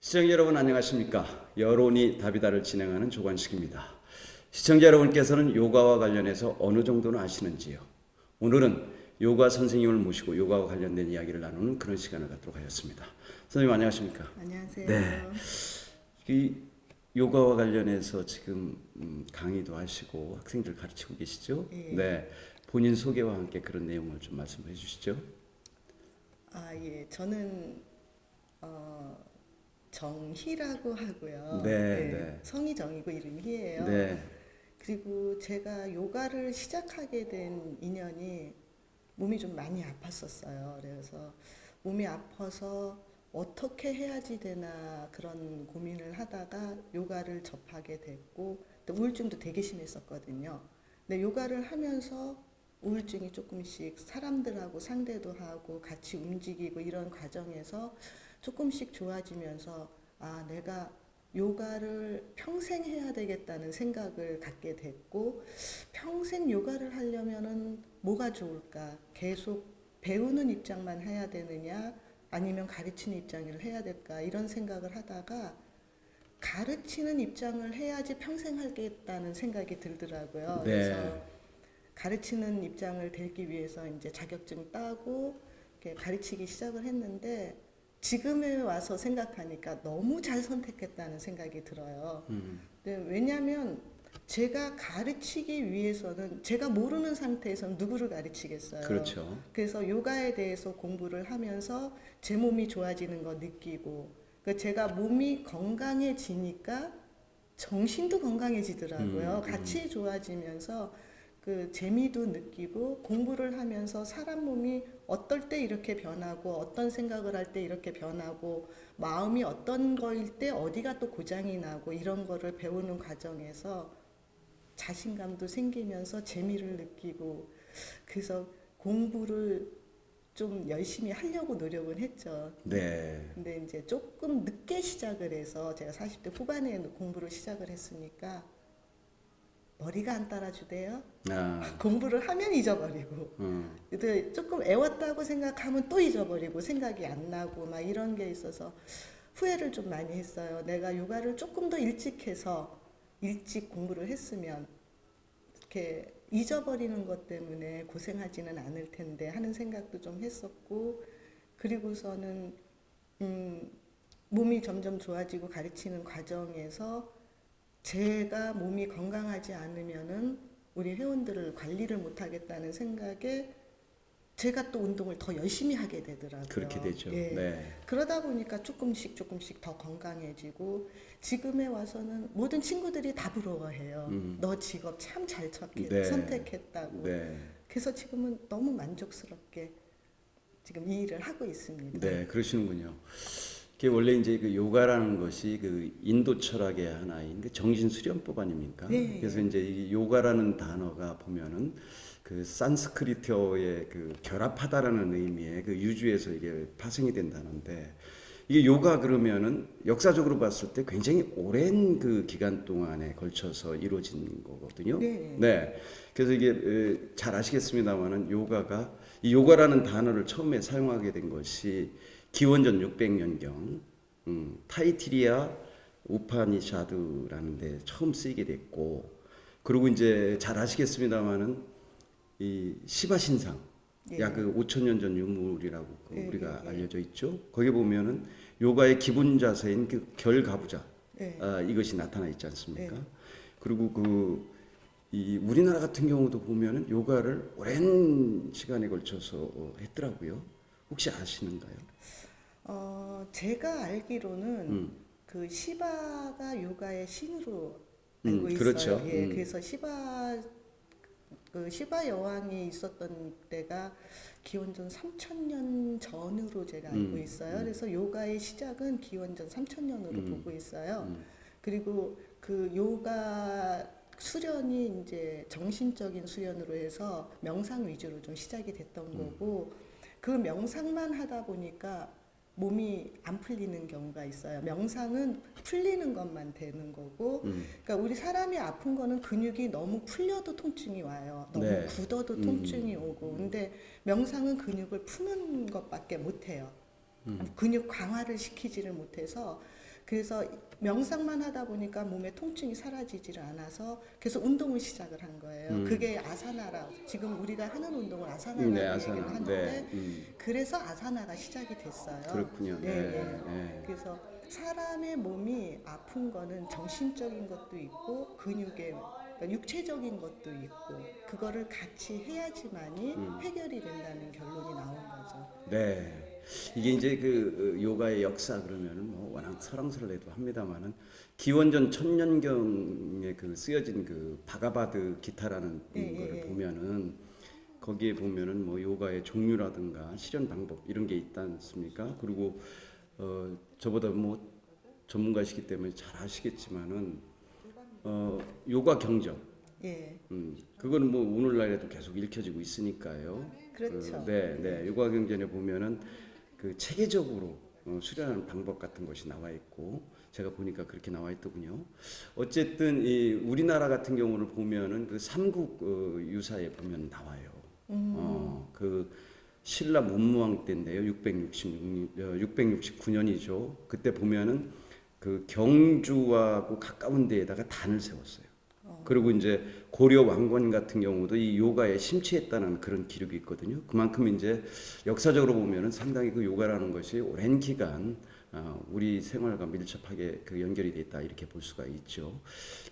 시청자 여러분 안녕하십니까? 여론이 답이다를 진행하는 조관식입니다. 시청자 여러분께서는 요가와 관련해서 어느 정도는 아시는지요? 오늘은 요가 선생님을 모시고 요가와 관련된 이야기를 나누는 그런 시간을 갖도록 하였습니다. 선생님 안녕하십니까? 안녕하세요. 네. 이 요가와 관련해서 지금 강의도 하시고 학생들 가르치고 계시죠? 예. 네. 본인 소개와 함께 그런 내용을 좀 말씀해 주시죠. 예. 저는 정희라고 하고요. 네. 성이 정이고 이름이 희예요. 네. 그리고 제가 요가를 시작하게 된 인연이 몸이 좀 많이 아팠었어요. 그래서 몸이 아파서 어떻게 해야지 되나 그런 고민을 하다가 요가를 접하게 됐고 또 우울증도 되게 심했었거든요. 근데 요가를 하면서 우울증이 조금씩 사람들하고 상대도 하고 같이 움직이고 이런 과정에서 조금씩 좋아지면서 내가 요가를 평생 해야 되겠다는 생각을 갖게 됐고 평생 요가를 하려면은 뭐가 좋을까? 계속 배우는 입장만 해야 되느냐? 아니면 가르치는 입장을 해야 될까? 이런 생각을 하다가 가르치는 입장을 해야지 평생 하겠다는 생각이 들더라고요. 네. 그래서 가르치는 입장을 되기 위해서 이제 자격증 따고 이렇게 가르치기 시작을 했는데 지금에 와서 생각하니까 너무 잘 선택했다는 생각이 들어요. 왜냐하면 제가 가르치기 위해서는 제가 모르는 상태에서는 누구를 가르치겠어요. 그렇죠. 그래서 요가에 대해서 공부를 하면서 제 몸이 좋아지는 거 느끼고 그러니까 제가 몸이 건강해지니까 정신도 건강해지더라고요. 같이 좋아지면서 그 재미도 느끼고 공부를 하면서 사람 몸이 어떨 때 이렇게 변하고 어떤 생각을 할 때 이렇게 변하고 마음이 어떤 거일 때 어디가 또 고장이 나고 이런 거를 배우는 과정에서 자신감도 생기면서 재미를 느끼고 그래서 공부를 좀 열심히 하려고 노력은 했죠. 네. 근데 이제 조금 늦게 시작을 해서 제가 40대 후반에 공부를 시작을 했으니까 머리가 안 따라주대요. 공부를 하면 잊어버리고 근데 조금 애웠다고 생각하면 또 잊어버리고 생각이 안 나고 막 이런 게 있어서 후회를 좀 많이 했어요. 내가 요가를 조금 더 일찍 해서 일찍 공부를 했으면 이렇게 잊어버리는 것 때문에 고생하지는 않을 텐데 하는 생각도 좀 했었고 그리고서는 몸이 점점 좋아지고 가르치는 과정에서 제가 몸이 건강하지 않으면은 우리 회원들을 관리를 못하겠다는 생각에 제가 또 운동을 더 열심히 하게 되더라고요. 그렇게 되죠. 예. 네. 그러다 보니까 조금씩 더 건강해지고 지금에 와서는 모든 친구들이 다 부러워해요. 너 직업 참 잘 네. 선택했다고. 네. 그래서 지금은 너무 만족스럽게 지금 이 일을 하고 있습니다. 네, 그러시는군요. 그게 원래 이제 그 요가라는 것이 그 인도 철학의 하나인 그 정신 수련법 아닙니까? 네. 그래서 이제 이 요가라는 단어가 보면은 그 산스크리트어의 그 결합하다라는 의미의 그 유주에서 이게 파생이 된 단어인데 이게 요가 그러면은 역사적으로 봤을 때 굉장히 오랜 그 기간 동안에 걸쳐서 이루어진 거거든요. 네. 네. 그래서 이게 잘 아시겠습니다만은 요가가 이 요가라는 단어를 처음에 사용하게 된 것이 기원전 600년경 타이티리아 우파니샤드라는 데 처음 쓰이게 됐고 그리고 이제 잘 아시겠습니다만은 이 시바 신상 예. 약 그 5,000년 전 유물이라고 예, 우리가 예. 알려져 있죠. 거기 보면은 요가의 기본 자세인 그 결가부자 예. 이것이 나타나 있지 않습니까? 예. 그리고 이 우리나라 같은 경우도 보면은 요가를 오랜 시간에 걸쳐서 했더라고요. 혹시 아시는가요? 제가 알기로는 그 시바가 요가의 신으로 알고 있어요. 그렇죠. 예, 그래서 시바 여왕이 있었던 때가 기원전 3000년 전으로 제가 알고 있어요. 그래서 요가의 시작은 기원전 3000년으로 보고 있어요. 그리고 그 요가 수련이 이제 정신적인 수련으로 해서 명상 위주로 좀 시작이 됐던 거고 그 명상만 하다 보니까 몸이 안 풀리는 경우가 있어요. 명상은 풀리는 것만 되는 거고, 그러니까 우리 사람이 아픈 거는 근육이 너무 풀려도 통증이 와요. 너무 네. 굳어도 통증이 오고, 근데 명상은 근육을 푸는 것밖에 못 해요. 근육 강화를 시키지를 못해서 그래서 명상만 하다 보니까 몸의 통증이 사라지질 않아서 계속 운동을 시작을 한 거예요. 그게 아사나라. 지금 우리가 하는 운동을 아사나라고 네, 얘기를 아사나. 하는데 네. 그래서 아사나가 시작이 됐어요. 그렇군요. 네, 네. 네. 네. 그래서 사람의 몸이 아픈 거는 정신적인 것도 있고 근육의 그러니까 육체적인 것도 있고 그거를 같이 해야지만이 해결이 된다는 결론이 나온 거죠. 네. 이게 이제 그 요가의 역사 그러면은 뭐 워낙 사랑스러워도 합니다만은 기원전 천년경에 그 쓰여진 그 바가바드 기타라는 예, 거를 예, 예. 보면은 거기에 보면은 뭐 요가의 종류라든가 실현 방법 이런 게 있지 않습니까? 그리고 저보다 뭐 전문가시기 때문에 잘 아시겠지만은 요가 경전 예, 그거는 뭐 오늘날에도 계속 읽혀지고 있으니까요. 그렇죠. 네. 요가 경전에 보면은 그 체계적으로 수련하는 방법 같은 것이 나와 있고 제가 보니까 그렇게 나와 있더군요. 어쨌든 이 우리나라 같은 경우를 보면은 그 삼국 유사에 보면 나와요. 그 신라 문무왕 때인데요. 669년이죠. 그때 보면은 그 경주하고 가까운 데에다가 단을 세웠어요. 그리고 이제 고려 왕건 같은 경우도 이 요가에 심취했다는 그런 기록이 있거든요. 그만큼 이제 역사적으로 보면은 상당히 그 요가라는 것이 오랜 기간 우리 생활과 밀접하게 그 연결이 돼 있다 이렇게 볼 수가 있죠.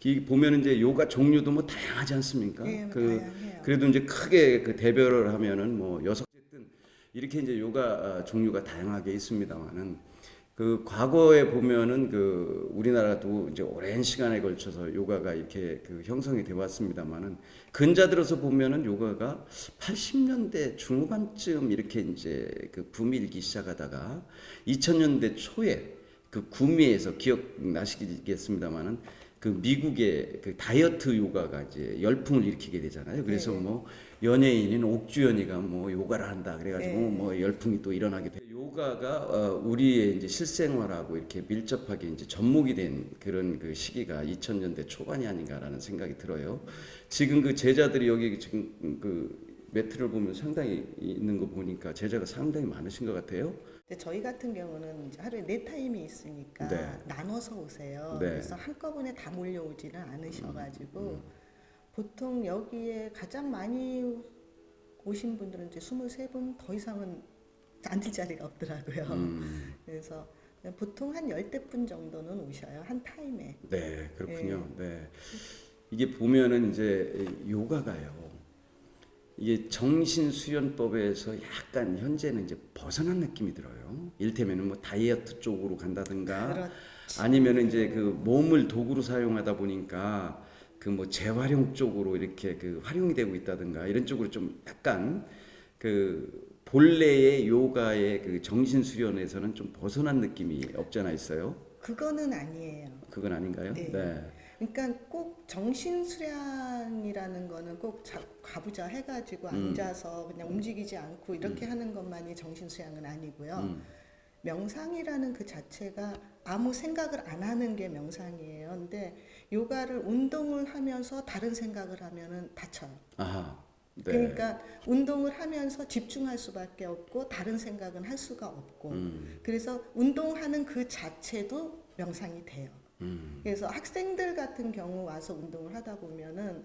이 보면 이제 요가 종류도 뭐 다양하지 않습니까? 예, 뭐 그 다양해요. 그래도 이제 크게 그 대별을 하면은 뭐 여섯 어쨌든 이렇게 이제 요가 종류가 다양하게 있습니다만은 그 과거에 보면은 그 우리나라도 이제 오랜 시간에 걸쳐서 요가가 이렇게 그 형성이 되어 왔습니다만은 근자 들어서 보면은 요가가 80년대 중후반쯤 이렇게 이제 그 붐이 일기 시작하다가 2000년대 초에 그 구미에서 기억나시겠습니다만은 그 미국의 그 다이어트 요가가 이제 열풍을 일으키게 되잖아요. 그래서 네. 뭐 연예인인 옥주현이가 뭐 요가를 한다 그래가지고 네. 뭐 열풍이 또 일어나게 돼. 요가가 우리의 이제 실생활하고 이렇게 밀접하게 이제 접목이 된 그런 그 시기가 2000년대 초반이 아닌가라는 생각이 들어요. 지금 그 제자들이 여기 지금 그 매트를 보면 상당히 있는 거 보니까 제자가 상당히 많으신 것 같아요. 근데 저희 같은 경우는 이제 하루에 4타임이 있으니까 네. 나눠서 오세요. 네. 그래서 한꺼번에 다 몰려오지는 않으셔가지고 보통 여기에 가장 많이 오신 분들은 이제 23분 더 이상은 앉을 자리가 없더라고요. 그래서 보통 한 10대분 정도는 오셔요. 한 타임에. 네, 그렇군요. 네. 이게 보면은 이제 요가가요. 이게 정신수련법에서 약간 현재는 이제 벗어난 느낌이 들어요. 이를테면은 뭐 다이어트 쪽으로 간다든가 그렇지. 아니면은 이제 그 몸을 도구로 사용하다 보니까 그 뭐 재활용 쪽으로 이렇게 그 활용이 되고 있다든가 이런 쪽으로 좀 약간 그 본래의 요가의 그 정신수련에서는 좀 벗어난 느낌이 없잖아 있어요. 그거는 아니에요. 그건 아닌가요? 네. 네. 그러니까 꼭 정신수련이라는 거는 꼭 가부좌 해가지고 앉아서 그냥 움직이지 않고 이렇게 하는 것만이 정신수양은 아니고요. 명상이라는 그 자체가 아무 생각을 안 하는 게 명상이에요. 근데 요가를 운동을 하면서 다른 생각을 하면은 다쳐요. 아하. 네. 그러니까 운동을 하면서 집중할 수밖에 없고 다른 생각은 할 수가 없고 그래서 운동하는 그 자체도 명상이 돼요. 그래서 학생들 같은 경우 와서 운동을 하다 보면은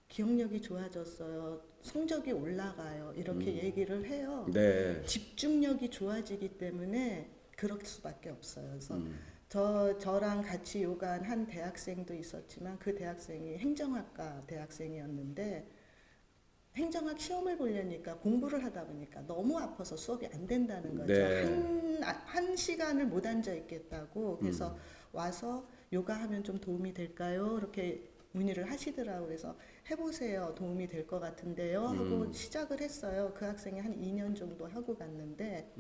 기억력이 좋아졌어요. 성적이 올라가요. 이렇게 얘기를 해요. 네. 집중력이 좋아지기 때문에 그럴 수밖에 없어요. 그래서 저랑 같이 요가한 한 대학생도 있었지만 그 대학생이 행정학과 대학생이었는데 행정학 시험을 보려니까 공부를 하다 보니까 너무 아파서 수업이 안 된다는 거죠. 네. 한 시간을 못 앉아 있겠다고. 그래서 와서 요가하면 좀 도움이 될까요? 이렇게 문의를 하시더라고요. 그래서 해보세요. 도움이 될 것 같은데요. 하고 시작을 했어요. 그 학생이 한 2년 정도 하고 갔는데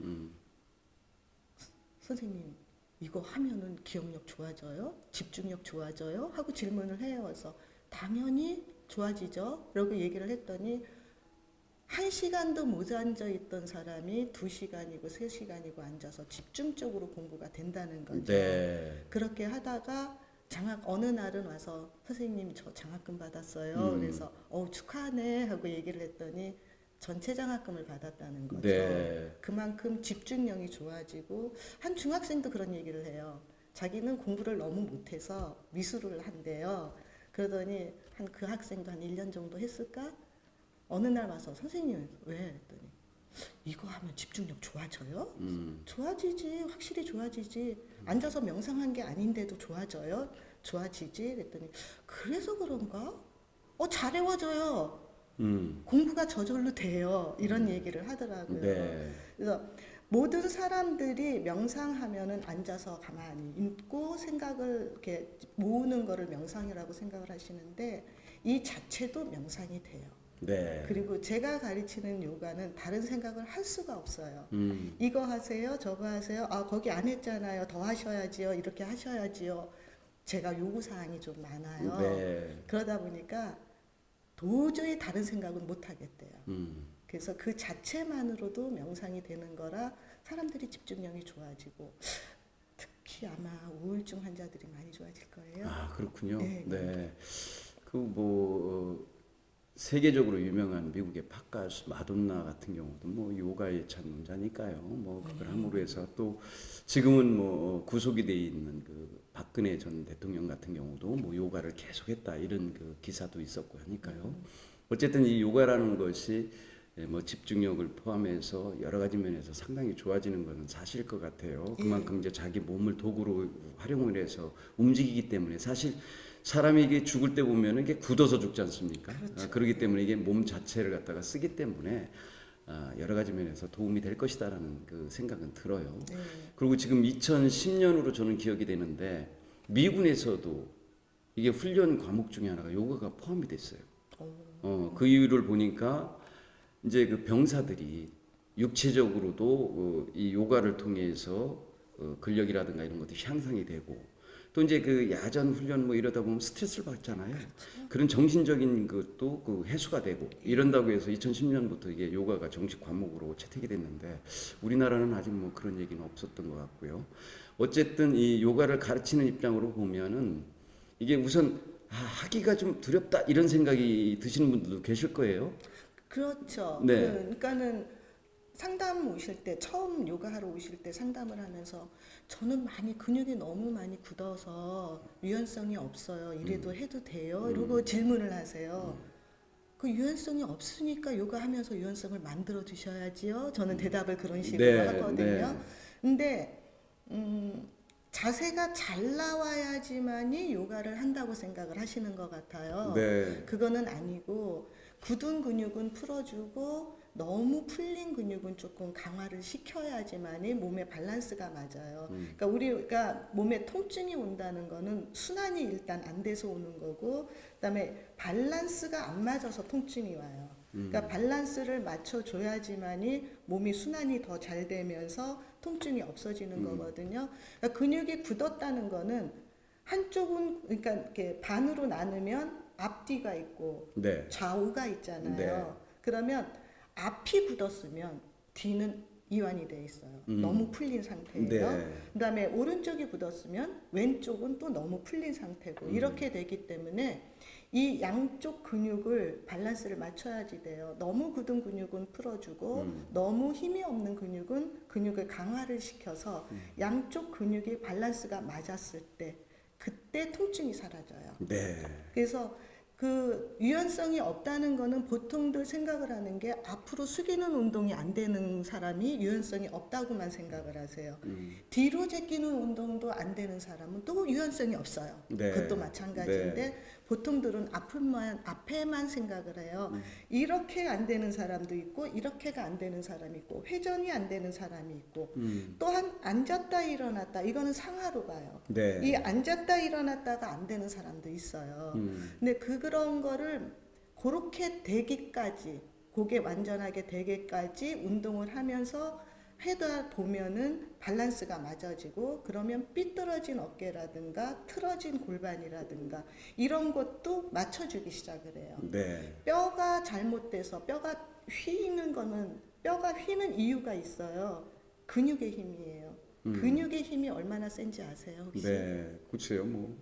선생님 이거 하면은 기억력 좋아져요? 집중력 좋아져요? 하고 질문을 해요. 그래서 당연히 좋아지죠. 라고 얘기를 했더니 1시간도 못 앉아 있던 사람이 2시간이고 3시간이고 앉아서 집중적으로 공부가 된다는 거죠. 네. 그렇게 하다가 어느 날은 와서 선생님 저 장학금 받았어요. 그래서 축하하네 하고 얘기를 했더니 전체 장학금을 받았다는 거죠. 네. 그만큼 집중력이 좋아지고 한 중학생도 그런 얘기를 해요. 자기는 공부를 너무 못해서 미술을 한대요. 그러더니 그 학생도 한 1년 정도 했을까? 어느 날 와서 선생님 왜? 했더니 이거 하면 집중력 좋아져요? 좋아지지, 확실히 좋아지지. 앉아서 명상한 게 아닌데도 좋아져요? 좋아지지? 그랬더니 그래서 그런가? 잘 외워져요. 공부가 저절로 돼요. 이런 얘기를 하더라고요. 네. 그래서 모든 사람들이 명상하면은 앉아서 가만히 있고 생각을 이렇게 모으는 거를 명상이라고 생각을 하시는데 이 자체도 명상이 돼요. 네. 그리고 제가 가르치는 요가는 다른 생각을 할 수가 없어요. 이거 하세요, 저거 하세요. 거기 안 했잖아요. 더 하셔야지요. 이렇게 하셔야지요. 제가 요구 사항이 좀 많아요. 네. 그러다 보니까 도저히 다른 생각은 못 하겠대요. 그래서 그 자체만으로도 명상이 되는 거라 사람들이 집중력이 좋아지고 특히 아마 우울증 환자들이 많이 좋아질 거예요. 아, 그렇군요. 네. 네. 세계적으로 유명한 미국의 팝 가수 마돈나 같은 경우도 뭐 요가의 전문자니까요. 뭐 그걸 함으로 해서 또 지금은 뭐 구속이 돼 있는 그 박근혜 전 대통령 같은 경우도 뭐 요가를 계속했다 이런 그 기사도 있었고 하니까요. 어쨌든 이 요가라는 것이 뭐 집중력을 포함해서 여러 가지 면에서 상당히 좋아지는 것은 사실일 것 같아요. 그만큼 이제 자기 몸을 도구로 활용을 해서 움직이기 때문에 사실 사람이 이게 죽을 때 보면은 이게 굳어서 죽지 않습니까? 그렇죠. 그렇기 때문에 이게 몸 자체를 갖다가 쓰기 때문에 여러 가지 면에서 도움이 될 것이다라는 그 생각은 들어요. 네. 그리고 지금 2010년으로 저는 기억이 되는데 미군에서도 이게 훈련 과목 중에 하나가 요가가 포함이 됐어요. 그 이유를 보니까 이제 그 병사들이 육체적으로도 이 요가를 통해서 근력이라든가 이런 것들이 향상이 되고 또 이제 그 야전 훈련 뭐 이러다 보면 스트레스를 받잖아요. 그런 정신적인 것도 그 해소가 되고 이런다고 해서 2010년부터 이게 요가가 정식 과목으로 채택이 됐는데 우리나라는 아직 뭐 그런 얘기는 없었던 것 같고요. 어쨌든 이 요가를 가르치는 입장으로 보면은 이게 우선 하기가 좀 두렵다 이런 생각이 드시는 분들도 계실 거예요. 그렇죠. 네. 그러니까는 상담 오실 때 처음 요가하러 오실 때 상담을 하면서 저는 많이 근육이 너무 많이 굳어서 유연성이 없어요. 이래도 해도 돼요? 이러고 질문을 하세요. 그 유연성이 없으니까 요가하면서 유연성을 만들어 주셔야지요. 저는 대답을 그런 식으로 네, 하거든요. 네. 근데 자세가 잘 나와야지만이 요가를 한다고 생각을 하시는 것 같아요. 네. 그거는 아니고 굳은 근육은 풀어주고 너무 풀린 근육은 조금 강화를 시켜야지만이 몸의 밸런스가 맞아요. 그러니까 우리가 몸에 통증이 온다는 거는 순환이 일단 안 돼서 오는 거고, 그다음에 밸런스가 안 맞아서 통증이 와요. 그러니까 밸런스를 맞춰줘야지만이 몸이 순환이 더 잘 되면서 통증이 없어지는 거거든요. 그러니까 근육이 굳었다는 거는 한쪽은 그러니까 이렇게 반으로 나누면 앞뒤가 있고 네. 좌우가 있잖아요. 네. 그러면 앞이 굳었으면 뒤는 이완이 돼 있어요. 너무 풀린 상태예요. 네. 그다음에 오른쪽이 굳었으면 왼쪽은 또 너무 풀린 상태고 이렇게 되기 때문에 이 양쪽 근육을 밸런스를 맞춰야지 돼요. 너무 굳은 근육은 풀어주고 너무 힘이 없는 근육은 근육을 강화를 시켜서 양쪽 근육의 밸런스가 맞았을 때 그때 통증이 사라져요. 네. 그래서 그 유연성이 없다는 거는 보통들 생각을 하는 게 앞으로 숙이는 운동이 안 되는 사람이 유연성이 없다고만 생각을 하세요. 뒤로 제끼는 운동도 안 되는 사람은 또 유연성이 없어요. 네. 그것도 마찬가지인데 보통들은 앞에만 생각을 해요. 이렇게 안 되는 사람도 있고 이렇게가 안 되는 사람이 있고 회전이 안 되는 사람이 있고 또한 앉았다 일어났다 이거는 상하로 봐요. 네. 이 앉았다 일어났다가 안 되는 사람도 있어요. 근데 그런 거를 그렇게 되기까지 그게 완전하게 되기까지 운동을 하면서 하다 보면은 밸런스가 맞아지고 그러면 삐뚤어진 어깨라든가 틀어진 골반이라든가 이런 것도 맞춰주기 시작을 해요. 네. 뼈가 잘못돼서 뼈가 휘는 거는 뼈가 휘는 이유가 있어요. 근육의 힘이에요. 근육의 힘이 얼마나 센지 아세요 혹시? 네. 그렇죠. 뭐.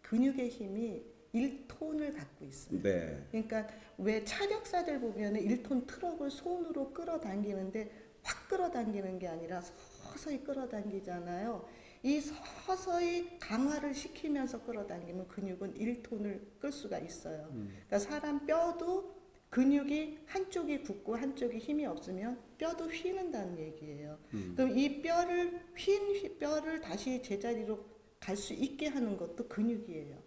근육의 힘이 1톤을 갖고 있어요. 네. 그러니까 왜 차력사들 보면 1톤 트럭을 손으로 끌어당기는데 확 끌어당기는 게 아니라 서서히 끌어당기잖아요. 이 서서히 강화를 시키면서 끌어당기면 근육은 1톤을 끌 수가 있어요. 그러니까 사람 뼈도 근육이 한쪽이 굳고 한쪽이 힘이 없으면 뼈도 휘는다는 얘기예요. 그럼 이 휜 뼈를 다시 제자리로 갈 수 있게 하는 것도 근육이에요.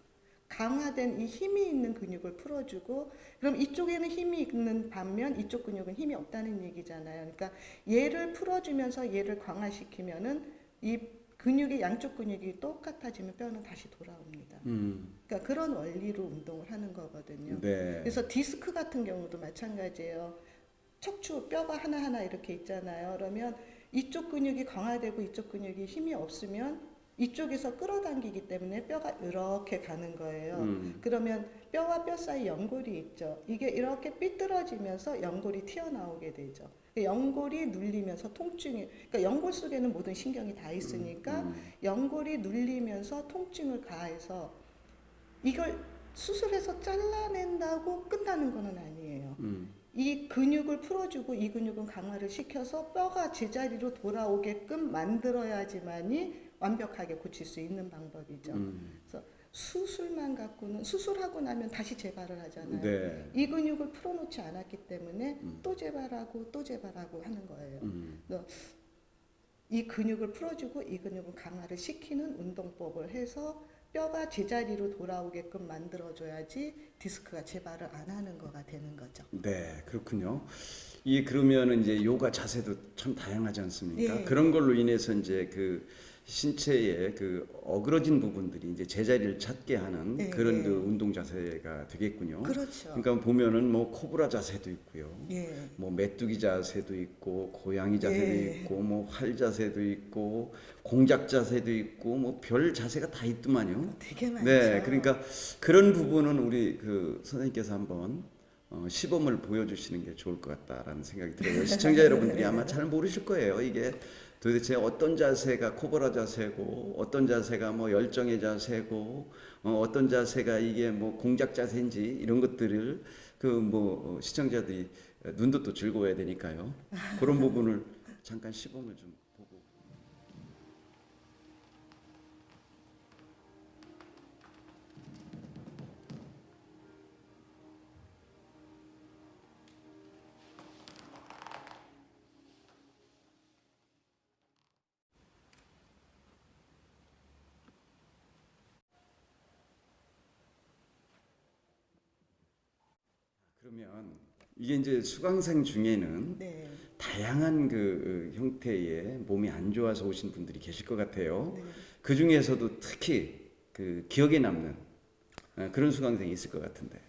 강화된 이 힘이 있는 근육을 풀어주고, 그럼 이쪽에는 힘이 있는 반면 이쪽 근육은 힘이 없다는 얘기잖아요. 그러니까 얘를 풀어주면서 얘를 강화시키면은 이 근육이, 양쪽 근육이 똑같아지면 뼈는 다시 돌아옵니다. 그러니까 그런 원리로 운동을 하는 거거든요. 네. 그래서 디스크 같은 경우도 마찬가지예요. 척추 뼈가 하나하나 이렇게 있잖아요. 그러면 이쪽 근육이 강화되고 이쪽 근육이 힘이 없으면 이쪽에서 끌어당기기 때문에 뼈가 이렇게 가는 거예요. 그러면 뼈와 뼈 사이 연골이 있죠. 이게 이렇게 삐뚤어지면서 연골이 튀어나오게 되죠. 연골이 눌리면서 통증이, 그러니까 연골 속에는 모든 신경이 다 있으니까 연골이 눌리면서 통증을 가해서, 이걸 수술해서 잘라낸다고 끝나는 거는 아니에요. 이 근육을 풀어주고 이 근육은 강화를 시켜서 뼈가 제자리로 돌아오게끔 만들어야지만이 완벽하게 고칠 수 있는 방법이죠. 그래서 수술만 갖고는, 수술하고 나면 다시 재발을 하잖아요. 네. 이 근육을 풀어놓지 않았기 때문에 또 재발하고 또 재발하고 하는 거예요. 그래서 이 근육을 풀어주고 이 근육을 강화를 시키는 운동법을 해서 뼈가 제자리로 돌아오게끔 만들어줘야지 디스크가 재발을 안 하는 거가 되는 거죠. 네, 그렇군요. 이 그러면은 이제 요가 자세도 참 다양하지 않습니까? 예. 그런 걸로 인해서 이제 그 신체의 그 어그러진 부분들이 이제 제자리를 찾게 하는 예, 그런 예. 그 운동 자세가 되겠군요. 그렇죠. 그러니까 보면은 뭐 코브라 자세도 있고요. 예. 뭐 메뚜기 자세도 있고 고양이 자세도 예. 있고 뭐 활 자세도 있고 공작 자세도 있고 뭐 별 자세가 다 있더만요. 되게 많죠. 네, 그러니까 그런 부분은 우리 그 선생님께서 한번 시범을 보여주시는 게 좋을 것 같다라는 생각이 들어요. 시청자 여러분들이 아마 잘 모르실 거예요. 이게 도대체 어떤 자세가 코브라 자세고, 어떤 자세가 뭐 열정의 자세고, 어떤 자세가 이게 뭐 공작 자세인지 이런 것들을 그 뭐 시청자들이 눈도 또 즐거워야 되니까요. 그런 부분을 잠깐 시범을 좀 보고. 그러면 이게 이제 수강생 중에는 네. 다양한 그 형태의 몸이 안 좋아서 오신 분들이 계실 것 같아요. 네. 그 중에서도 특히 그 기억에 남는 그런 수강생이 있을 것 같은데.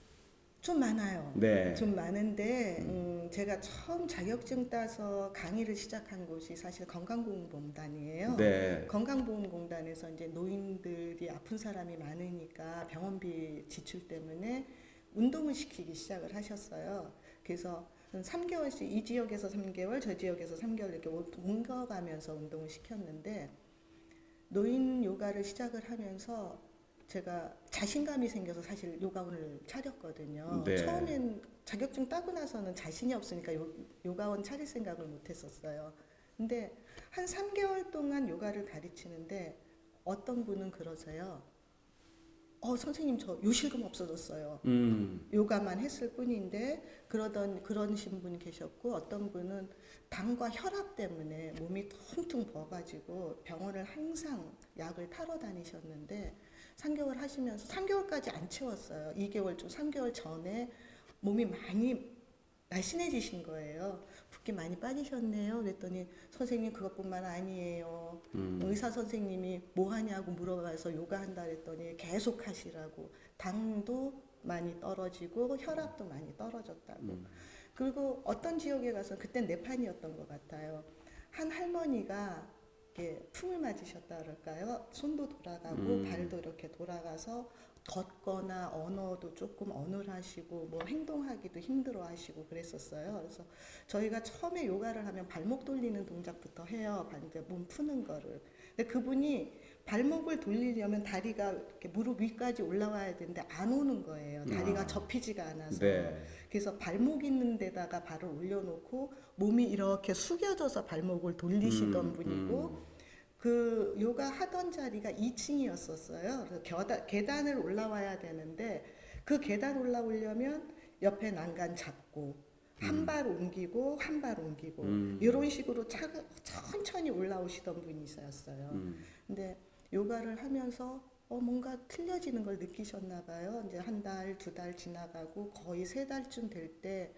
좀 많아요. 네. 좀 많은데 제가 처음 자격증 따서 강의를 시작한 곳이 사실 건강보험공단이에요. 네. 건강보험공단에서 이제 노인들이 아픈 사람이 많으니까 병원비 지출 때문에 운동을 시키기 시작을 하셨어요. 그래서 한 3개월씩 이 지역에서 3개월, 저 지역에서 3개월 이렇게 옮겨가면서 운동을 시켰는데, 노인 요가를 시작을 하면서 제가 자신감이 생겨서 사실 요가원을 차렸거든요. 네. 처음엔 자격증 따고 나서는 자신이 없으니까 요가원 차릴 생각을 못 했었어요. 근데 한 3개월 동안 요가를 가르치는데 어떤 분은 그러세요. 선생님 저 요실금 없어졌어요. 요가만 했을 뿐인데 그러신 분이 계셨고, 어떤 분은 당과 혈압 때문에 몸이 퉁퉁 부어가지고 병원을 항상 약을 타러 다니셨는데 3개월 하시면서 3개월까지 안 채웠어요. 2개월쯤 3개월 전에 몸이 많이 날씬해지신 거예요. 붓기 많이 빠지셨네요. 그랬더니 선생님 그것뿐만 아니에요. 의사 선생님이 뭐 하냐고 물어봐서 요가 한다 그랬더니 계속 하시라고. 당도 많이 떨어지고 혈압도 많이 떨어졌다고. 그리고 어떤 지역에 가서, 그땐 네판이었던 것 같아요. 한 할머니가 이렇게 품을 맞으셨다 그럴까요? 손도 돌아가고 발도 이렇게 돌아가서 걷거나 언어도 조금 어눌하시고 뭐 행동하기도 힘들어하시고 그랬었어요. 그래서 저희가 처음에 요가를 하면 발목 돌리는 동작부터 해요. 이제 몸 푸는 거를. 근데 그분이 발목을 돌리려면 다리가 이렇게 무릎 위까지 올라와야 되는데 안 오는 거예요. 다리가 접히지가 않아서. 네. 그래서 발목 있는 데다가 발을 올려놓고 몸이 이렇게 숙여져서 발목을 돌리시던 분이고, 그 요가 하던 자리가 2층이었었어요. 그래서 계단을 올라와야 되는데 그 계단 올라오려면 옆에 난간 잡고 한 발 옮기고 한 발 옮기고 이런 식으로 천천히 올라오시던 분이셨어요. 근데 요가를 하면서 뭔가 틀려지는 걸 느끼셨나 봐요. 이제 한 달, 두 달 지나가고 거의 세 달쯤 될 때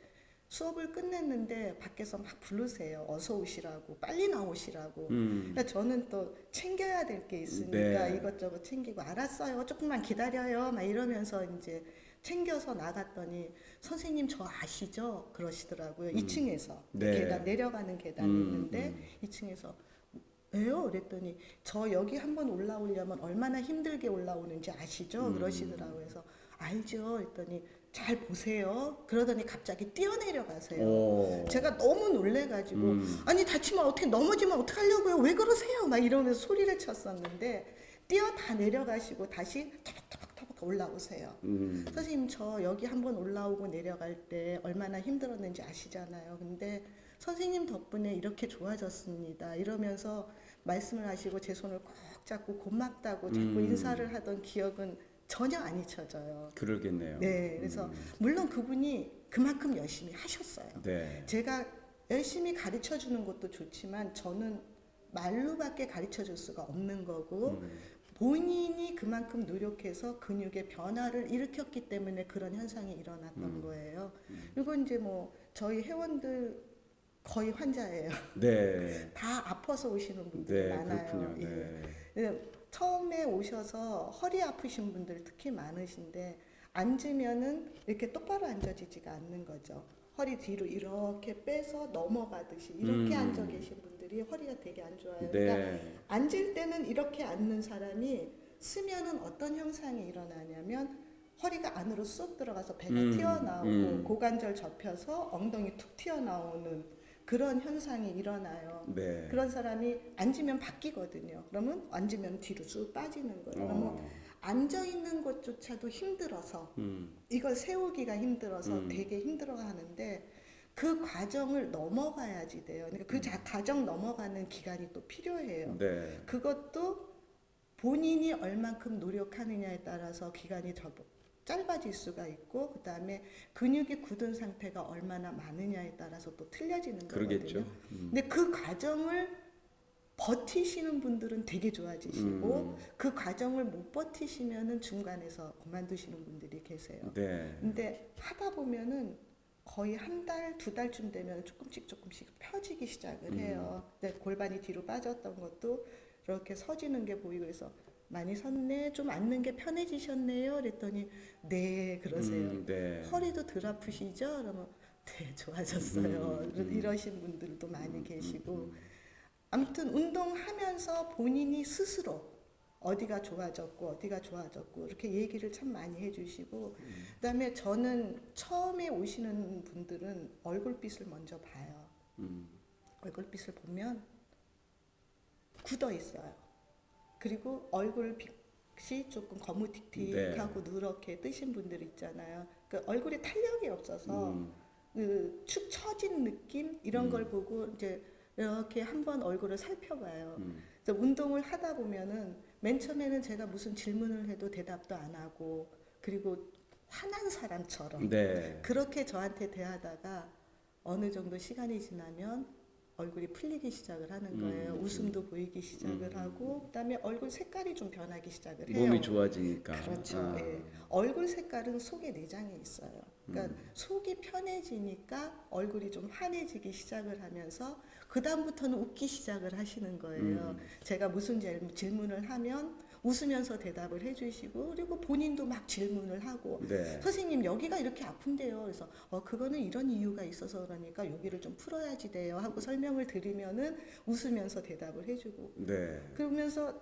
수업을 끝냈는데 밖에서 막 부르세요. 어서 오시라고, 빨리 나오시라고. 그러니까 저는 또 챙겨야 될 게 있으니까 네. 이것저것 챙기고 알았어요. 조금만 기다려요. 막 이러면서 이제 챙겨서 나갔더니 선생님 저 아시죠? 그러시더라고요. 2층에서 네. 계단 내려가는 계단이 있는데 2층에서 왜요? 그랬더니 저 여기 한번 올라오려면 얼마나 힘들게 올라오는지 아시죠? 그러시더라고요. 그래서 알죠. 그랬더니 잘 보세요. 그러더니 갑자기 뛰어내려가세요. 오. 제가 너무 놀래가지고 아니 다치면 어떻게 넘어지면 어떡하려고요? 왜 그러세요? 막 이러면서 소리를 쳤었는데 뛰어 다 내려가시고 다시 터벅터벅 올라오세요. 선생님 저 여기 한번 올라오고 내려갈 때 얼마나 힘들었는지 아시잖아요. 근데 선생님 덕분에 이렇게 좋아졌습니다. 이러면서 말씀을 하시고 제 손을 꼭 잡고 고맙다고 자꾸 인사를 하던 기억은 전혀 안 잊혀져요. 그러겠네요. 네, 그래서 물론 그분이 그만큼 열심히 하셨어요. 네. 제가 열심히 가르쳐 주는 것도 좋지만 저는 말로밖에 가르쳐 줄 수가 없는 거고 본인이 그만큼 노력해서 근육의 변화를 일으켰기 때문에 그런 현상이 일어났던 거예요. 그리고 이제 뭐 저희 회원들 거의 환자예요. 네. 다 아파서 오시는 분들이 네, 많아요. 그렇군요. 예. 네. 처음에 오셔서 허리 아프신 분들 특히 많으신데 앉으면은 이렇게 똑바로 앉아지지가 않는 거죠. 허리 뒤로 이렇게 빼서 넘어가듯이 이렇게 앉아 계신 분들이 허리가 되게 안 좋아요. 그러니까 네. 앉을 때는 이렇게 앉는 사람이 쓰면은 어떤 현상이 일어나냐면 허리가 안으로 쏙 들어가서 배가 튀어나오고 고관절 접혀서 엉덩이 툭 튀어나오는 그런 현상이 일어나요. 네. 그런 사람이 앉으면 바뀌거든요. 그러면 앉으면 뒤로 쭉 빠지는 거예요. 그러면 앉아 있는 것조차도 힘들어서 이걸 세우기가 힘들어서 되게 힘들어 하는데 그 과정을 넘어가야지 돼요. 그러니까 그 과정 넘어가는 기간이 또 필요해요. 네. 그것도 본인이 얼만큼 노력하느냐에 따라서 기간이 더 짧아질 수가 있고 그 다음에 근육이 굳은 상태가 얼마나 많으냐에 따라서 또 틀려지는 그러겠죠. 거거든요. 근데 그 과정을 버티시는 분들은 되게 좋아지시고 그 과정을 못 버티시면은 중간에서 그만두시는 분들이 계세요. 네. 근데 하다 보면은 거의 한 달, 두 달쯤 되면 조금씩 펴지기 시작을 해요. 근데 골반이 뒤로 빠졌던 것도 이렇게 서지는 게 보이고 그래서 많이 섰네, 좀 앉는 게 편해지셨네요. 그랬더니 네 그러세요. 네. 허리도 덜 아프시죠? 그러면 네 좋아졌어요. 이러신 분들도 많이 계시고 아무튼 운동하면서 본인이 스스로 어디가 좋아졌고 이렇게 얘기를 참 많이 해주시고 그다음에 저는 처음에 오시는 분들은 얼굴빛을 먼저 봐요. 얼굴빛을 보면 굳어 있어요. 그리고 얼굴빛이 조금 거무틱틱하고 누렇게 뜨신 분들 있잖아요. 그 얼굴에 탄력이 없어서 그 축 처진 느낌 이런 걸 보고 이제 이렇게 한번 얼굴을 살펴봐요. 그래서 운동을 하다 보면은 맨 처음에는 제가 무슨 질문을 해도 대답도 안 하고 그리고 화난 사람처럼 네. 그렇게 저한테 대하다가 어느 정도 시간이 지나면 얼굴이 풀리기 시작을 하는 거예요. 웃음도 보이기 시작을 하고 그다음에 얼굴 색깔이 좀 변하기 시작을 해요. 몸이 좋아지니까. 그렇죠. 예. 얼굴 색깔은 속의 내장에 있어요. 그러니까 속이 편해지니까 얼굴이 좀 환해지기 시작을 하면서 그 다음부터는 웃기 시작을 하시는 거예요. 제가 무슨 질문을 하면 웃으면서 대답을 해주시고 그리고 본인도 막 질문을 하고 네. 선생님 여기가 이렇게 아픈데요. 그래서 그거는 이런 이유가 있어서 그러니까 여기를 좀 풀어야지 돼요 하고 설명을 드리면은 웃으면서 대답을 해주고 네. 그러면서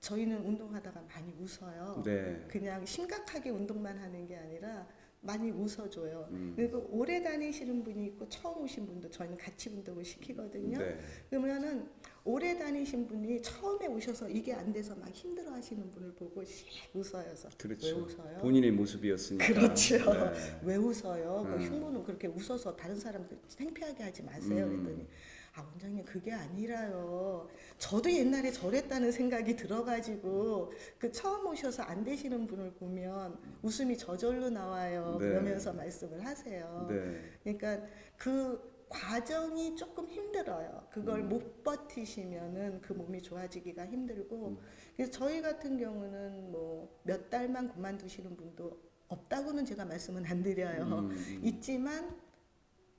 저희는 운동하다가 많이 웃어요. 네. 그냥 심각하게 운동만 하는 게 아니라 많이 웃어줘요. 그리고 오래 다니시는 분이 있고 처음 오신 분도 저희는 같이 운동을 시키거든요. 네. 그러면은 오래 다니신 분이 처음에 오셔서 이게 안 돼서 막 힘들어하시는 분을 보고 씩 웃어요. 그래서 그렇죠. 왜 웃어요? 본인의 모습이었으니까. 그렇죠. 네. 왜 웃어요? 그 흉보는 그렇게 웃어서 다른 사람들 창피하게 하지 마세요. 그랬더니 아, 원장님 그게 아니라요. 저도 옛날에 저랬다는 생각이 들어가지고 그 처음 오셔서 안 되시는 분을 보면 웃음이 저절로 나와요. 네. 그러면서 말씀을 하세요. 네. 그러니까 그 과정이 조금 힘들어요. 그걸 못 버티시면은 그 몸이 좋아지기가 힘들고, 그래서 저희 같은 경우는 뭐 몇 달만 그만두시는 분도 없다고는 제가 말씀은 안 드려요. 있지만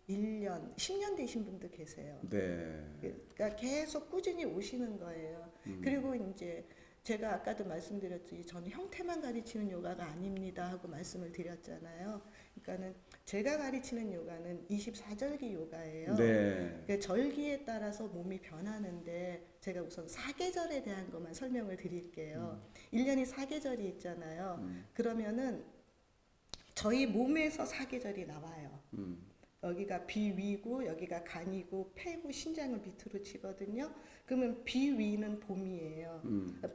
1년, 10년 되신 분도 계세요. 네. 그러니까 계속 꾸준히 오시는 거예요. 그리고 이제 제가 아까도 말씀드렸듯이 저는 형태만 가르치는 요가가 아닙니다 하고 말씀을 드렸잖아요. 그러니까는 제가 가르치는 요가는 24절기 요가예요. 네. 그러니까 절기에 따라서 몸이 변하는데 제가 우선 사계절에 대한 것만 설명을 드릴게요. 1년이 사계절이 있잖아요. 그러면은 저희 몸에서 사계절이 나와요. 여기가 비위고 여기가 간이고 폐고 신장을 밑으로 치거든요. 그러면 비위는 봄이에요.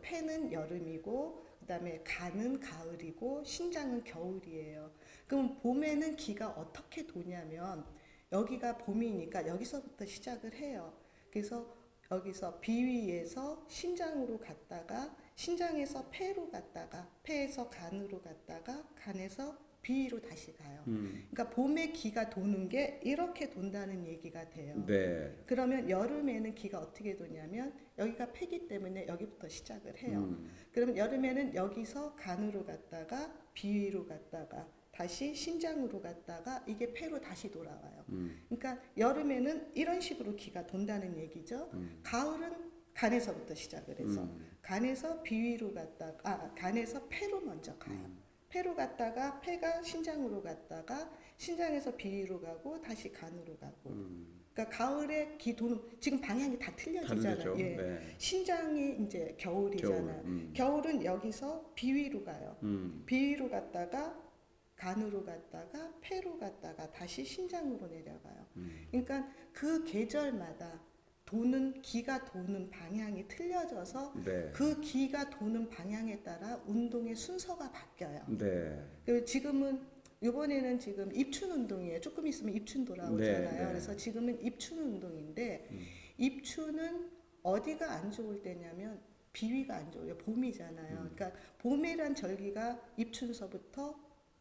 폐는 여름이고 그다음에 간은 가을이고 신장은 겨울이에요. 그럼 봄에는 기가 어떻게 도냐면 여기가 봄이니까 여기서부터 시작을 해요. 그래서 여기서 비위에서 신장으로 갔다가 신장에서 폐로 갔다가 폐에서 간으로 갔다가 간에서 비위로 다시 가요. 그러니까 봄에 기가 도는 게 이렇게 돈다는 얘기가 돼요. 네. 그러면 여름에는 기가 어떻게 도냐면 여기가 폐기 때문에 여기부터 시작을 해요. 그러면 여름에는 여기서 간으로 갔다가 비위로 갔다가 다시 신장으로 갔다가 이게 폐로 다시 돌아와요. 그러니까 여름에는 이런 식으로 기가 돈다는 얘기죠. 가을은 간에서부터 시작을 해서 간에서 비위로 갔다가 간에서 폐로 먼저 가요. 폐로 갔다가 폐가 신장으로 갔다가 신장에서 비위로 가고 다시 간으로 가고. 그러니까 가을에 기 도는 지금 방향이 다 틀려지잖아요. 다르죠. 예. 네. 신장이 이제 겨울이잖아요. 겨울은 여기서 비위로 가요. 비위로 갔다가 간으로 갔다가 폐로 갔다가 다시 신장으로 내려가요. 그러니까 그 계절마다 도는 기가 도는 방향이 틀려져서 네. 그 기가 도는 방향에 따라 운동의 순서가 바뀌어요. 네. 그리고 지금은 이번에는 지금 입춘 운동이에요. 조금 있으면 입춘 돌아오잖아요. 네, 네. 그래서 지금은 입춘 운동인데 입춘은 어디가 안 좋을 때냐면 비위가 안 좋아요. 봄이잖아요. 그러니까 봄이란 절기가 입춘서부터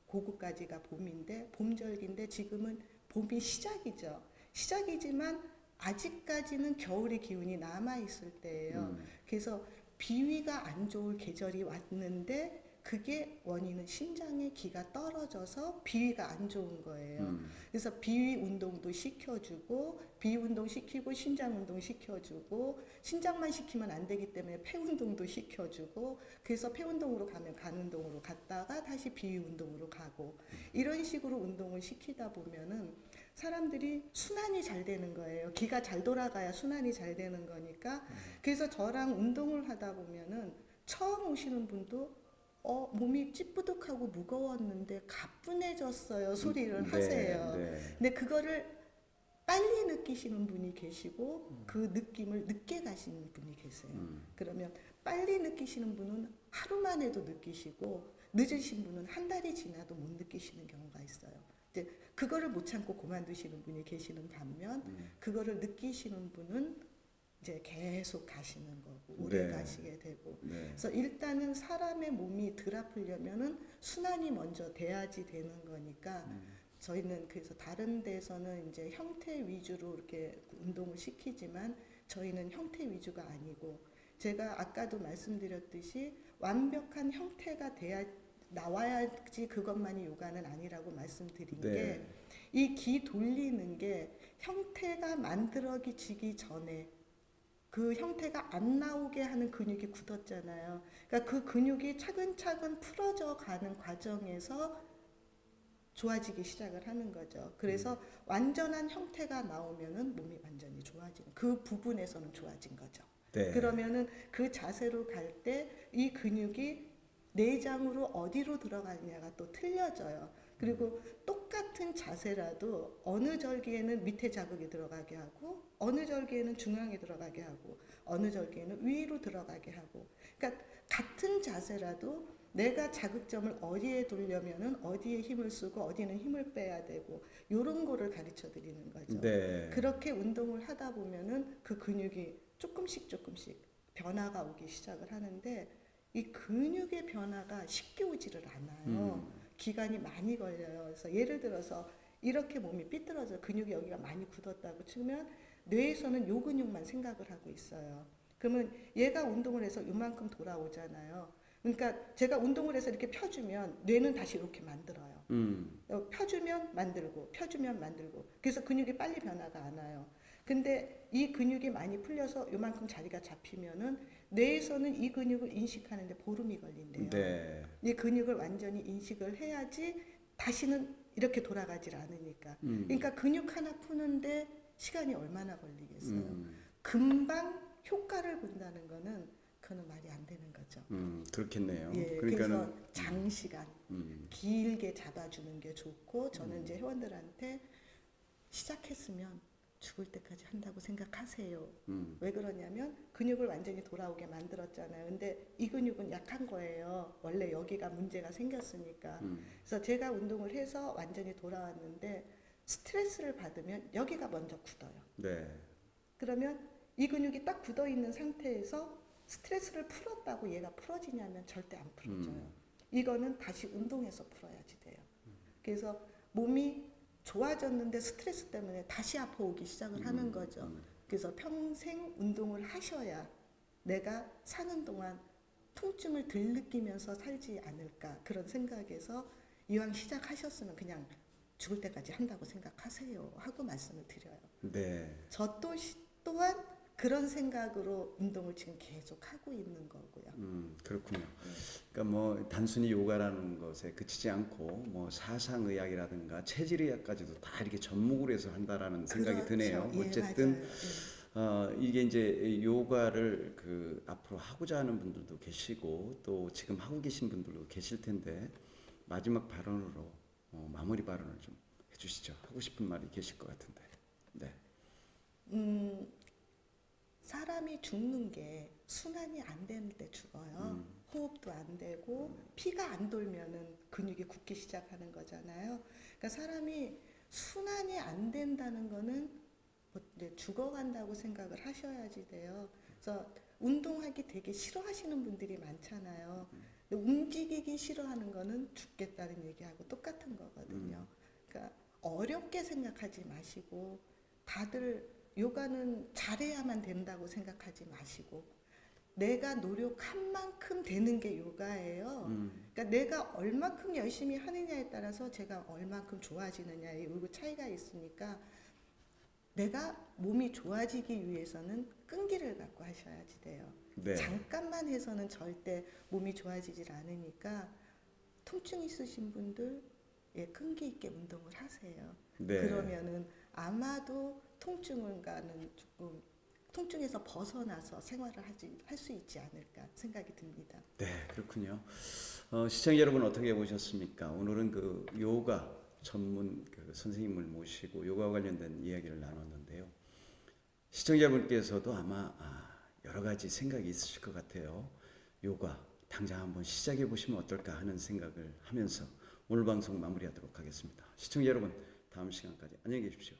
고구까지가 봄인데 봄절기인데 지금은 봄이 시작이죠. 시작이지만 아직까지는 겨울의 기운이 남아 있을 때예요. 그래서 비위가 안 좋을 계절이 왔는데 그게 원인은 신장의 기가 떨어져서 비위가 안 좋은 거예요. 그래서 비위 운동도 시켜주고 비위 운동 시키고 신장 운동 시켜주고 신장만 시키면 안 되기 때문에 폐 운동도 시켜주고 그래서 폐 운동으로 가면 간 운동으로 갔다가 다시 비위 운동으로 가고 이런 식으로 운동을 시키다 보면은 사람들이 순환이 잘 되는 거예요. 기가 잘 돌아가야 순환이 잘 되는 거니까. 그래서 저랑 운동을 하다 보면은 처음 오시는 분도 몸이 찌뿌득하고 무거웠는데 가뿐해졌어요. 소리를 하세요. 네. 근데 그거를 빨리 느끼시는 분이 계시고 그 느낌을 늦게 가시는 분이 계세요. 그러면 빨리 느끼시는 분은 하루만 해도 느끼시고 늦으신 분은 한 달이 지나도 못 느끼시는 경우가 있어요. 이제 그거를 못 참고 그만두시는 분이 계시는 반면 그거를 느끼시는 분은 이제 계속 가시는 거고 오래 네. 가시게 되고 네. 그래서 일단은 사람의 몸이 덜 아프려면은 순환이 먼저 돼야지 되는 거니까 저희는 그래서 다른 데서는 이제 형태 위주로 이렇게 운동을 시키지만 저희는 형태 위주가 아니고 제가 아까도 말씀드렸듯이 완벽한 형태가 돼야 나와야지 그것만이 요가는 아니라고 말씀드린 네. 게 이 기 돌리는 게 형태가 만들어지기 전에 그 형태가 안 나오게 하는 근육이 굳었잖아요. 그러니까 그 근육이 차근차근 풀어져 가는 과정에서 좋아지기 시작을 하는 거죠. 그래서 완전한 형태가 나오면은 몸이 완전히 좋아지는 그 부분에서는 좋아진 거죠. 네. 그러면은 그 자세로 갈 때 이 근육이 내장으로 어디로 들어가느냐가 또 틀려져요. 그리고 똑같은 자세라도 어느 절기에는 밑에 자극이 들어가게 하고 어느 절기에는 중앙에 들어가게 하고 어느 절기에는 위로 들어가게 하고 그러니까 같은 자세라도 내가 자극점을 어디에 두려면은 어디에 힘을 쓰고 어디는 힘을 빼야 되고 요런 거를 가르쳐 드리는 거죠. 네. 그렇게 운동을 하다 보면은 그 근육이 조금씩 변화가 오기 시작을 하는데 이 근육의 변화가 쉽게 오지를 않아요. 기간이 많이 걸려요. 그래서 예를 들어서 이렇게 몸이 삐뚤어져 근육이 여기가 많이 굳었다고 치면 뇌에서는 요 근육만 생각을 하고 있어요. 그러면 얘가 운동을 해서 요만큼 돌아오잖아요. 그러니까 제가 운동을 해서 이렇게 펴주면 뇌는 다시 이렇게 만들어요. 펴주면 만들고 펴주면 만들고 그래서 근육이 빨리 변화가 안 와요. 근데 이 근육이 많이 풀려서 요만큼 자리가 잡히면은 뇌에서는 이 근육을 인식하는데 보름이 걸린대요. 네. 이 근육을 완전히 인식을 해야지 다시는 이렇게 돌아가질 않으니까. 그러니까 근육 하나 푸는데 시간이 얼마나 걸리겠어요. 금방 효과를 본다는 거는 그거는 말이 안 되는 거죠. 그렇겠네요. 예, 그러니까는 그래서 장시간 길게 잡아주는 게 좋고 저는 이제 회원들한테 시작했으면 죽을 때까지 한다고 생각하세요. 왜 그러냐면 근육을 완전히 돌아오게 만들었잖아요. 근데 이 근육은 약한 거예요. 원래 여기가 문제가 생겼으니까. 그래서 제가 운동을 해서 완전히 돌아왔는데 스트레스를 받으면 여기가 먼저 굳어요. 네. 그러면 이 근육이 딱 굳어 있는 상태에서 스트레스를 풀었다고 얘가 풀어지냐면 절대 안 풀어져요. 이거는 다시 운동해서 풀어야지 돼요. 그래서 몸이 좋아졌는데 스트레스 때문에 다시 아파 오기 시작을 하는 거죠. 그래서 평생 운동을 하셔야 내가 사는 동안 통증을 덜 느끼면서 살지 않을까 그런 생각에서 이왕 시작하셨으면 그냥 죽을 때까지 한다고 생각하세요 하고 말씀을 드려요. 네. 저 또한 그런 생각으로 운동을 지금 계속 하고 있는 거고요. 그렇군요. 그러니까 뭐 단순히 요가라는 것에 그치지 않고 뭐 사상의학이라든가 체질의학까지도 다 이렇게 접목을 해서 한다라는 생각이 그렇죠. 드네요. 예, 어쨌든 맞아요. 이게 이제 요가를 그 앞으로 하고자 하는 분들도 계시고 또 지금 하고 계신 분들도 계실 텐데 마지막 발언으로 마무리 발언을 좀 해주시죠. 하고 싶은 말이 계실 것 같은데. 네. 사람이 죽는 게 순환이 안 되는 때 죽어요. 호흡도 안 되고 피가 안 돌면은 근육이 굳기 시작하는 거잖아요. 그러니까 사람이 순환이 안 된다는 거는 뭐 이제 죽어간다고 생각을 하셔야지 돼요. 그래서 운동하기 되게 싫어하시는 분들이 많잖아요. 근데 움직이기 싫어하는 거는 죽겠다는 얘기하고 똑같은 거거든요. 그러니까 어렵게 생각하지 마시고 다들 요가는 잘해야만 된다고 생각하지 마시고 내가 노력한 만큼 되는 게 요가예요. 그러니까 내가 얼만큼 열심히 하느냐에 따라서 제가 얼만큼 좋아지느냐에 요 차이가 있으니까 내가 몸이 좋아지기 위해서는 끈기를 갖고 하셔야지 돼요. 네. 잠깐만 해서는 절대 몸이 좋아지질 않으니까 통증 있으신 분들 끈기 있게 운동을 하세요. 네. 그러면은 아마도 통증과는 조금 통증에서 벗어나서 생활을 할 수 있지 않을까 생각이 듭니다. 네, 그렇군요. 시청자 여러분 어떻게 보셨습니까? 오늘은 그 요가 전문 그 선생님을 모시고 요가와 관련된 이야기를 나눴는데요. 시청자분께서도 아마 여러 가지 생각이 있으실 것 같아요. 요가 당장 한번 시작해 보시면 어떨까 하는 생각을 하면서 오늘 방송 마무리하도록 하겠습니다. 시청자 여러분, 다음 시간까지 안녕히 계십시오.